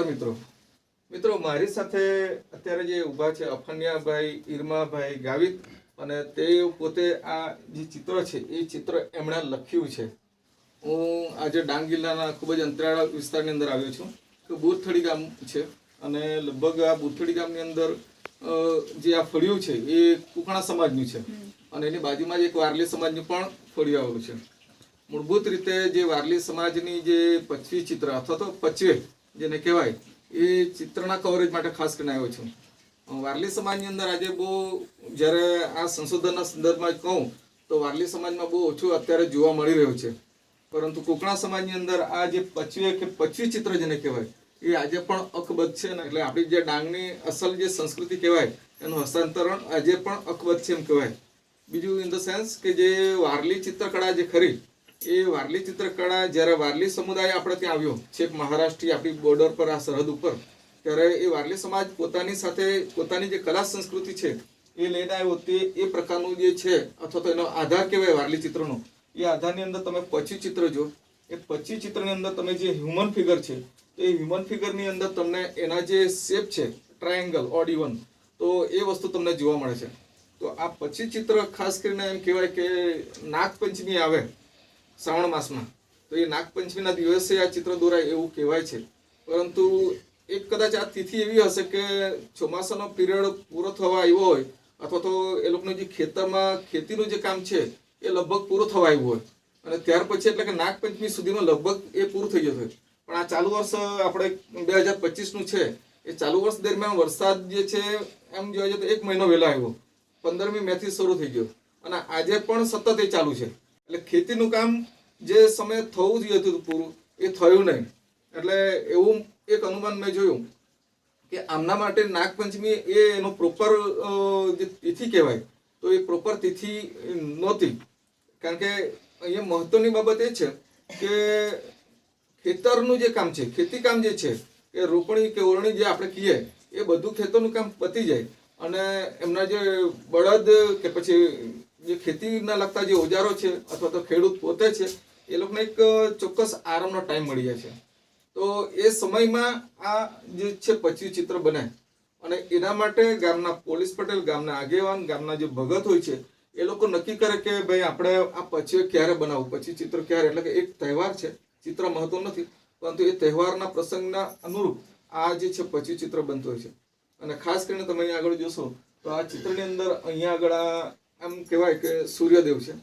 નમસ્કાર મિત્રો મારી સાથે અત્યારે જે ઊભા છે અફન્યાભાઈ ઈરમાભાઈ ગાવિત અને તે પોતે આ જે ચિત્ર છે એ ચિત્ર એમણે લખ્યું છે। હું આજે ડાંગ જિલ્લાના ખૂબ જ અંતરાળ વિસ્તારની અંદર આવ્યો છું કે બુરથડી ગામ છે અને લગભગ આ બુરથડી ગામની અંદર જે આ ફળિયું છે એ કુકણા સમાજનું છે અને એની બાજુમાં જ એક વારલી સમાજનું પણ ફળિયું આવેલું છે। મૂળભૂત રીતે જે વારલી સમાજની જે પચવી ચિત્ર અથવા તો પચવે જેને કહેવાય એ ચિત્રના કવરેજ માટે ખાસ કરીને આવ્યો છું। વારલી સમાજની અંદર આજે બહુ જ્યારે આ સંશોધનના સંદર્ભમાં કહું તો વારલી સમાજમાં બહુ ઓછું અત્યારે જોવા મળી રહ્યું છે, પરંતુ કુકણા સમાજની અંદર આ જે પચવે કે પચવી ચિત્ર જેને કહેવાય એ આજે પણ અકબંધ છે ને, એટલે આપણી જે ડાંગની અસલ જે સંસ્કૃતિ કહેવાય એનું હસ્તાંતરણ આજે પણ અકબંધ છે એમ કહેવાય। બીજું ઇન ધ સેન્સ કે જે વારલી ચિત્રકળા જે ખરી એ વારલી ચિત્રકળા જ્યારે વારલી સમુદાય આપણે ત્યાં આવ્યો છેક મહારાષ્ટ્રની આપણી બોર્ડર પર આ સરહદ ઉપર, ત્યારે એ વારલી સમાજ પોતાની સાથે પોતાની જે કલા સંસ્કૃતિ છે એ લઈને આવ્યો તે એ પ્રકારનું જે છે અથવા તો એનો આધાર કહેવાય વારલી ચિત્રનો, એ આધારની અંદર તમે પચી ચિત્ર જો, એ પચી ચિત્રની અંદર તમે જે હ્યુમન ફિગર છે એ હ્યુમન ફિગરની અંદર તમને એના જે શેપ છે ટ્રાયેંગલ ઓડ ઇવન, તો એ વસ્તુ તમને જોવા મળે છે। તો આ પચી ચિત્ર ખાસ કરીને એમ કહેવાય કે નાગપંચમી આવે શ્રાવણ માસમાં, તો એ નાગપંચમીના દિવસે આ ચિત્ર દોરાય એવું કહેવાય છે। પરંતુ એક કદાચ આ તિથિ એવી હશે કે ચોમાસાનો પીરિયડ પૂરો થવા આવ્યો હોય અથવા તો એ લોકોનું જે ખેતરમાં ખેતીનું જે કામ છે એ લગભગ પૂરો થવા આવ્યું હોય અને ત્યાર પછી એટલે કે નાગપંચમી સુધીમાં લગભગ એ પૂરું થઈ જતું હોય। પણ આ ચાલુ વર્ષ આપણે 2025નું છે, એ ચાલુ વર્ષ દરમિયાન વરસાદ જે છે એમ જોવા જઈએ તો 1 મહિનો વહેલો આવ્યો, 15મી મેથી શરૂ થઈ ગયો અને આજે પણ સતત એ ચાલુ છે। એટલે ખેતીનું કામ જે સમયે થવું જોઈએ હતું પૂરું એ થયું નહીં, એટલે એવું એક અનુમાન મેં જોયું કે આમના માટે નાગપંચમી એ એનો પ્રોપર જે તિથિ કહેવાય તો એ પ્રોપર તિથિ નહોતી। કારણ કે અહીંયા મહત્વની બાબત એ છે કે ખેતરનું જે કામ છે, ખેતી કામ જે છે એ રોપણી કે ઓરણી જે આપણે કહીએ એ બધું ખેતરનું કામ પતી જાય અને એમના જે બળદ કે પછી જે ખેતીના લગતા જે ઓજારો છે અથવા તો ખેડૂત પોતે છે એ લોકોને એક ચોક્કસ આરામનો ટાઈમ મળી જાય છે। તો એ સમયમાં આ જે છે પચવી ચિત્ર બને અને એના માટે ગામના પોલીસ પટેલ, ગામના આગેવાન, ગામના જે ભગત હોય છે એ લોકો નક્કી કરે કે ભાઈ આપણે આ પચવે ક્યારે બનાવવું, પચવી ચિત્ર ક્યારે, એટલે કે એક તહેવાર છે, ચિત્ર મહત્વ નથી પરંતુ એ તહેવારના પ્રસંગના અનુરૂપ આ જે છે પચવી ચિત્ર બનતું હોય છે। અને ખાસ કરીને તમે અહીંયા આગળ જોશો તો આ ચિત્રની અંદર અહીંયા આગળ એમ કહેવાય કે સૂર્યદેવ છે,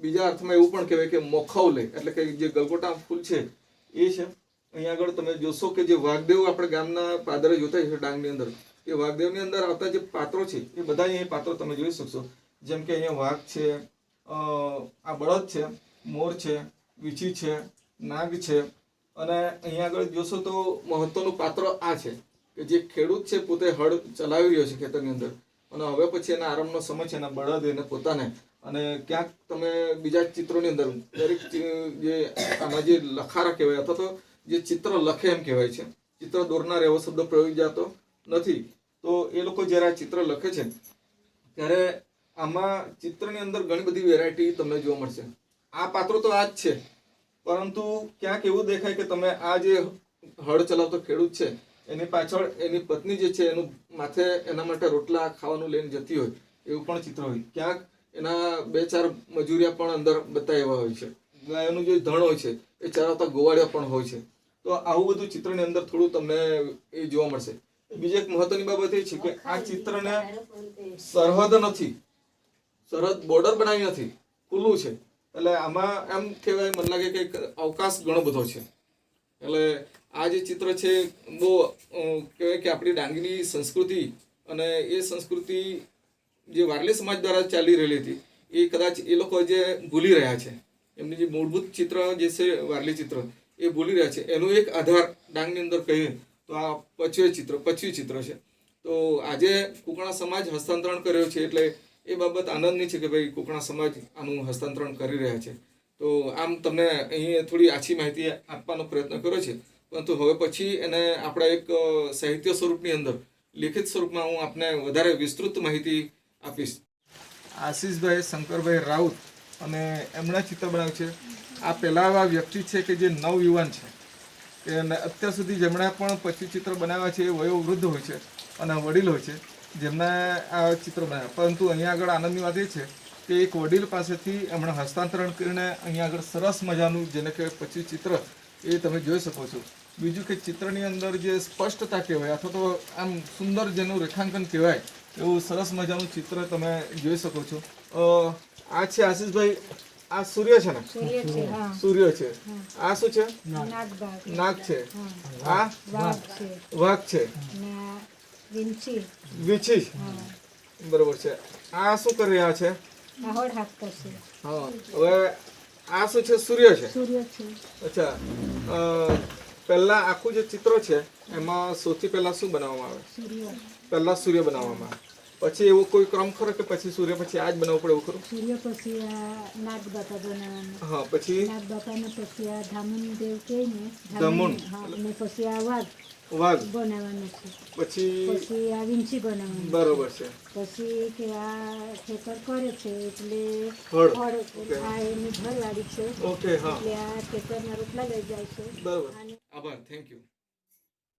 બીજા અર્થમાં એવું પણ કહેવાય કે મોખવલે એટલે કે જે ગલગોટા ફૂલ છે એ છે। અહીંયા આગળ તમે જોશો કે જે વાઘદેવ આપણે ગામના પાદરે જોતા છે ડાંગની અંદર, એ વાઘદેવની અંદર આવતા જે પાત્રો છે એ બધા અહીંયા પાત્રો તમે જોઈ શકશો, જેમ કે અહીંયા વાઘ છે, આ બળદ છે, મોર છે, વીછી છે, નાગ છે અને અહીંયા આગળ જોશો તો મહત્વનું પાત્ર આ છે કે જે ખેડૂત છે પોતે હળ ચલાવી રહ્યો છે ખેતરની અંદર અને હવે પછી એના આરામનો સમય છે એના બળદ એને પોતાને, અને ક્યાંક તમે બીજા ચિત્રોની અંદર દરેક જે આમાં જે લખારા કહેવાય અથવા તો જે ચિત્ર લખે એમ કહેવાય છે, ચિત્ર દોરનાર એવો શબ્દ પ્રયોગ જાતો નથી, તો એ લોકો જ્યારે આ ચિત્ર લખે છે ત્યારે આમાં ચિત્રની અંદર ઘણી બધી વેરાયટી તમને જોવા મળશે। આ પાત્રો તો આ જ છે, પરંતુ ક્યાંક એવું દેખાય કે તમે આ જે હળ ચલાવતો ખેડૂત છે એની પાછળ એની પત્ની જે છે એનું માથે એના માટે રોટલા ખાવાનું લઈને જતી હોય એવું પણ ચિત્ર હોય, ક્યાંક એના 2-4 મજૂરિયા પણ અંદર બતાવ્યા હોય છે, ગાયનું જે ધણ હોય છે એ ચરાવતા ગોવાળિયા પણ હોય છે। તો આવું બધું ચિત્રની અંદર થોડું તમને એ જોવા મળશે। બીજી એક મહત્વની બાબત એ છે કે આ ચિત્રને સરહદ નથી, સરહદ બોર્ડર બનાવી નથી, ખુલ્લું છે, એટલે આમાં એમ કહેવાય મને લાગે કે અવકાશ ઘણો બધો છે। એટલે આ જે ચિત્ર છે બહુ કહેવાય કે આપણી ડાંગની સંસ્કૃતિ અને એ સંસ્કૃતિ જે વારલી સમાજ દ્વારા ચાલી રહેલી હતી એ કદાચ એ લોકો જે ભૂલી રહ્યા છે, એમની જે મૂળભૂત ચિત્ર જે છે વારલી ચિત્ર એ ભૂલી રહ્યા છે। એનો એક આધાર ડાંગની અંદર કહીએ તો આ પચવી ચિત્ર છે। તો આજે કુકણા સમાજ હસ્તાંતરણ કર્યો છે એટલે એ બાબત આનંદની છે કે ભાઈ કુકણા સમાજ આનું હસ્તાંતરણ કરી રહ્યા છે। તો આમ તમને અહીં થોડી આછી માહિતી આપવાનો પ્રયત્ન કર્યો છે, પરંતુ હવે પછી એને આપણા એક સાહિત્ય સ્વરૂપની અંદર લિખિત સ્વરૂપમાં હું આપને વધારે વિસ્તૃત માહિતી આપીશ। આશીષભાઈ શંકરભાઈ રાઉત અને એમણે ચિત્ર બનાવ્યું છે। આ પહેલા એવા વ્યક્તિ છે કે જે નવયુવાન છે, કે અત્યાર સુધી જેમણે પણ પચ્ચીચિત્ર બનાવ્યા છે એ વયોવૃદ્ધ હોય છે અને વડીલ હોય છે જેમને આ ચિત્ર બનાવ્યા. પરંતુ અહીંયા આગળ આનંદની વાત એ છે કે એક વડીલ પાસેથી એમણે હસ્તાંતરણ કરીને અહીંયા આગળ સરસ મજાનું જેને કહેવાય પચ્ચીચિત્ર એ તમે જોઈ શકો છો. બીજું કે ચિત્રની અંદર જે સ્પષ્ટતા કહેવાય અથવા તો આમ સુંદર જેનું રેખાંકન કહેવાય એવું સરસ મજાનું ચિત્ર તમે જોઈ શકો છો. આ છે આશીષભાઈ, આ સૂર્ય છે ને? સૂર્ય છે. આ શું છે? નાગ છે. આ વાઘ છે. વીંછી બરોબર છે. આ શું કરી રહ્યા છે? હા, હવે આ શું છે? સૂર્ય છે. અચ્છા, પહેલા આખું જે ચિત્ર છે એમાં સૌથી પહેલા શું બનાવવામાં આવે? પહેલા સૂર્ય બનાવવામાં આવે, પછી એવો કોઈ ક્રમ ખરો કે પછી સૂર્ય પછી આ જ બનાવવું પડે એવું ખરું? સૂર્ય પછી આ નાગબાપા બનાવવાનું. હા, પછી નાગબાપાને પછી આ ધામણ દેવ કહીને ધામણ, અને પછી આ વાઘ બનાવવાનું છે. પછી આ વીંછી બનાવવાનું. બરોબર છે. પછી કે આ ખેતર કરે છે એટલે ફળ આ એની ઘરવાળી છે. ઓકે, હા, એટલે આ ખેતરના રોટલા લઈ જાય છે. બરોબર. આભાર, થેન્ક યુ.